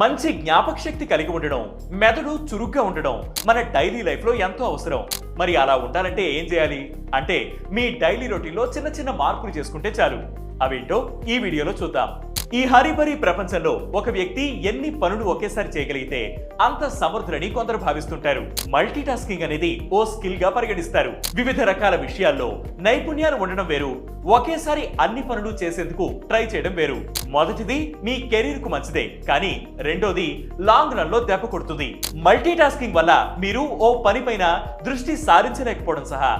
మంచి జ్ఞాపక శక్తి కలిగి ఉండడం, మెదడు చురుగ్గా ఉండడం మన డైలీ లైఫ్లో ఎంతో అవసరం. మరి అలా ఉండాలంటే ఏం చేయాలి అంటే మీ డైలీ రొటీన్లో చిన్న చిన్న మార్పులు చేసుకుంటే చాలు. అవేంటో ఈ వీడియోలో చూద్దాం. ఈ హరిబరి ప్రపంచంలో ఒక వ్యక్తి ఎన్ని పనులు ఒకేసారి చేయగలిగితే అంత సమర్థులని కొందరు భావిస్తుంటారు. మల్టీ టాస్కింగ్ అనేది ఓ స్కిల్ గా పరిగణిస్తారు. వివిధ రకాల విషయాల్లో నైపుణ్యాలు ఉండడం వేరు, ఒకేసారి అన్ని పనులు చేసేందుకు ట్రై చేయడం వేరు. మొదటిది మీ కెరీర్ కు మంచిదే, కానీ రెండోది లాంగ్ రన్ లో దెబ్బ కొడుతుంది. మల్టీ టాస్కింగ్ వల్ల మీరు ఓ పనిపైన దృష్టి సారించలేకపోవడం సహా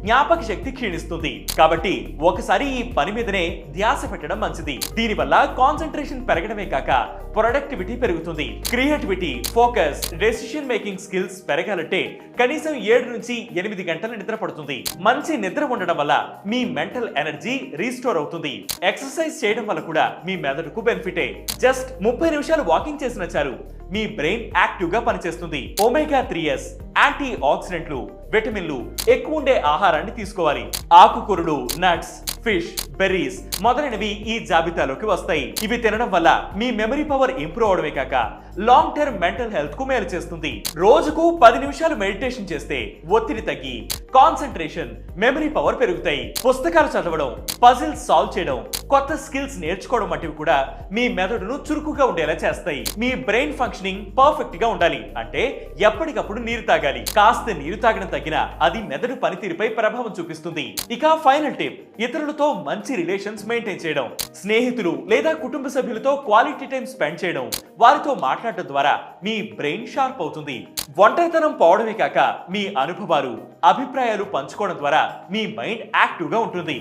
జ్ఞాపక శక్తి క్షీణిస్తుంది. కాబట్టి ఒకసారి ఈ పని మీదనే ధ్యాస పెట్టడం మంచిది. దీనివల్ల కాన్సంట్రేషన్ పెరగడమే కాక ప్రొడక్టివిటీ పెరుగుతుంది. Creativity, focus, decision making skills పెరగాలంటే కనీసం 7 నుంచి 8 గంటల నిద్ర పడుతుంది. మంచి నిద్ర ఉండడం వల్ల మీ మెంటల్ ఎనర్జీ రీస్టోర్ అవుతుంది. ఎక్సర్సైజ్ చేయడం వల్ల కూడా మీ మెదడుకు బెనిఫిటే. జస్ట్ 30 నిమిషాలు వాకింగ్ చేసిన చాలు, మీ బ్రెయిన్ యాక్టివ్ గా పనిచేస్తుంది. ఒమేగా 3s యాంటీ ఆక్సిడెంట్లు, విటమిన్లు ఎక్కువ ఉండే ఆహారాన్ని తీసుకోవాలి. ఆకుకూరలు, నట్స్, ఫిష్, బెర్రీస్ మొదలైనవి ఈ జాబితాలోకి వస్తాయి. ఇవి తినడం వల్ల మీ మెమరీ పవర్ ఇంప్రూవ్ అవడమే కాక లాంగ్ టర్మ్ మెంటల్ హెల్త్ కు మేలు చేస్తుంది. రోజుకు 10 నిమిషాలు మెడిటేషన్ చేస్తే ఒత్తిడి తగ్గి కాన్సంట్రేషన్, మెమరీ పవర్ పెరుగుతాయి. పుస్తకాలు చదవడం, పజిల్స్ సాల్వ్ చేయడం, కొత్త స్కిల్స్ నేర్చుకోవడం వంటివి కూడా మీ మెదడును చురుకుగా ఉండేలా చేస్తాయి. మీ బ్రెయిన్ ఫంక్షనింగ్ పర్ఫెక్ట్ గా ఉండాలి అంటే ఎప్పటికప్పుడు నీరు తాగాలి. కాస్త నీరు తాగడం తగ్గినా అది మెదడు పనితీరుపై ప్రభావం చూపిస్తుంది. ఇక ఫైనల్ టిప్, ఇతరులతో మంచి రిలేషన్స్ మెయింటైన్ చేయడం. స్నేహితులు లేదా కుటుంబ సభ్యులతో క్వాలిటీ టైం స్పెండ్ చేయడం, వారితో మాట్లాడటం ద్వారా మీ బ్రెయిన్ షార్ప్ అవుతుంది. ఒంటరితనం పోవడమే కాక మీ అనుభవాలు, అభిప్రాయాలు పంచుకోవడం ద్వారా మీ మైండ్ యాక్టివ్ గా ఉంటుంది.